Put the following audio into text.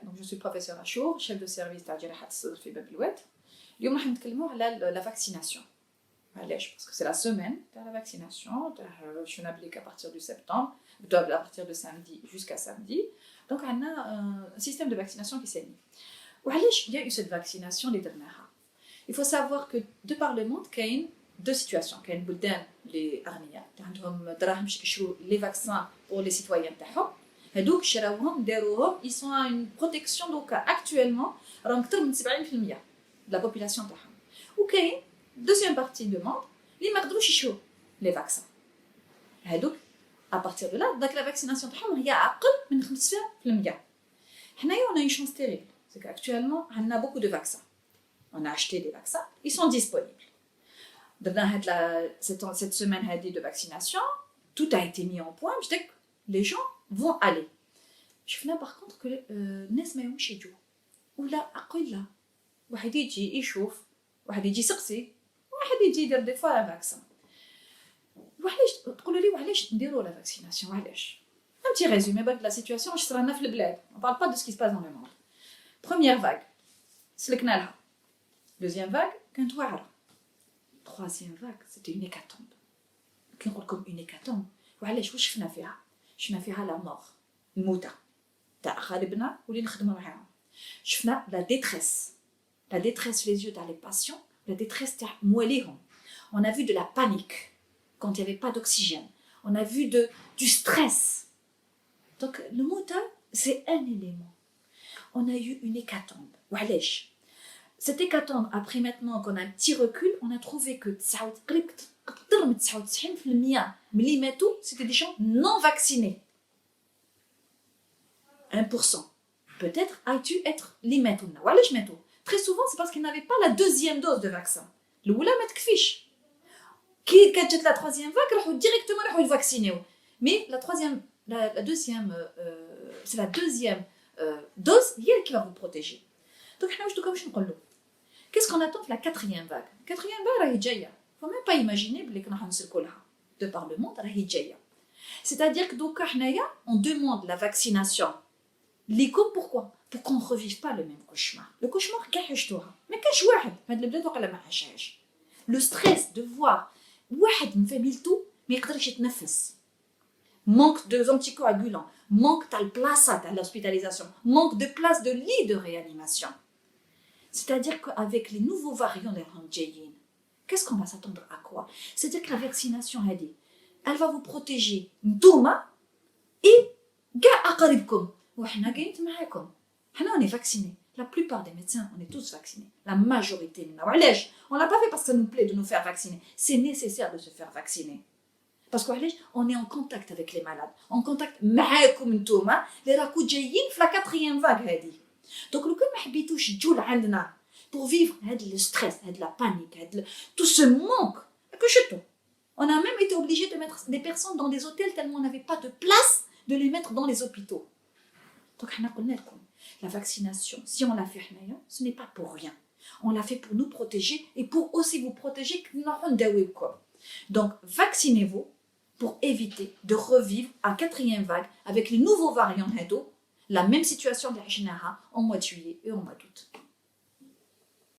Donc je suis professeur à Chour, chef de service تاع جراحة الصدر في باب الواد. اليوم راح نتكلموا على la vaccination. علاش؟ parce que c'est la semaine de la vaccination, je n'applique à partir du septembre, à partir de samedi jusqu'à samedi. Donc on a un système de vaccination qui s'est mis. وعلاش il y a eu cette vaccination اللي درناها. Il faut savoir que de par le monde كاين deux situations. كاين بلدان اللي اغنياء عندهم دراهم باش يشروا les vaccins pour les citoyens تاعهم. هذوك شراوهم داروهم ils sont à une protection donc actuellement راهم اكثر من 70% de la population تاعهم. وكاين deuxième partie de monde اللي ما يقدروش يشروا les vaccins. هذوك à partir de là داك la vaccination تاعهم هي اقل من 5%. حنايا on a une chance terrible, c'est qu'actuellement on a beaucoup de vaccins. On a acheté des vaccins, ils sont disponibles. Cette semaine de vaccination, tout a été mis en point. Je dis que les gens vont aller. Je finis par contre que الناس ما يومش يجوا ولا أقل واحد يجي يشوف واحد يجي يسقسي واحد يجي يدير دي فوا فاكسان. وعلاش تقولوا لي وعلاش نديروا لا فاكسيناسيون علاش؟ Un petit résumé de la situation واش صرالنا في البلاد. On parle pas de ce qui se passe dans le monde. Première vague سلكنا لها. Deuxième vague كانت واعرة. Troisième vague, c'était une hécatombe. كي نقول لكم une hécatombe, وعلاش واش شفنا فيها؟ شفنا فيها لا مور، الموتى تاع خالبنا واللي نخدموا معاهم. شفنا لا détresse في les yeux تاع les patients, la détresse تاع مواليهم. On a vu de la panique quand il n'y avait pas d'oxygène. On a vu du stress. Donc le موتى c'est un élément. On a eu une hécatombe. وعلاش؟ Cette hécatombe, après maintenant qu'on a un petit recul, on a trouvé que 99% c'était des gens non vaccinés. 1% peut-être a dû être limétou. Très souvent, c'est parce qu'ils n'avaient pas la deuxième dose de vaccin. Le oula met kfish. Qui a la troisième vague, ils directement vacciner. Mais la deuxième, c'est la deuxième dose qui va vous protéger. Donc, qu'est-ce qu'on attend de la quatrième vague? La quatrième vague, il ne faut même pas imaginer de par le monde. C'est-à-dire que on demande la vaccination. Pourquoi? Pour qu'on ne revive pas le même cauchemar. Le cauchemar, mais le stress de voir manque de anticoagulants, manque de place à l'hospitalisation, manque de place de lit de réanimation. C'est-à-dire qu'avec les nouveaux variants des Randjayin, qu'est-ce qu'on va s'attendre à quoi? C'est-à-dire que la vaccination, elle va vous protéger d'Ouma et Ga'aqaribkum. On est vaccinés. La plupart des médecins, on est tous vaccinés. La majorité. On l'a pas fait parce que ça nous plaît de nous faire vacciner. C'est nécessaire de se faire vacciner. Parce qu'on est en contact avec les malades. En contact avec les rakou jayin la quatrième vague. Donc, le cas pour vivre le stress, la panique, tout ce manque, on a même été obligé de mettre des personnes dans des hôtels tellement on n'avait pas de place de les mettre dans les hôpitaux. Donc, la vaccination, si on l'a fait, ce n'est pas pour rien. On l'a fait pour nous protéger et pour aussi vous protéger. Donc, vaccinez-vous pour éviter de revivre à quatrième vague avec les nouveaux variants la même situation de la en mois de juillet et en mois d'août.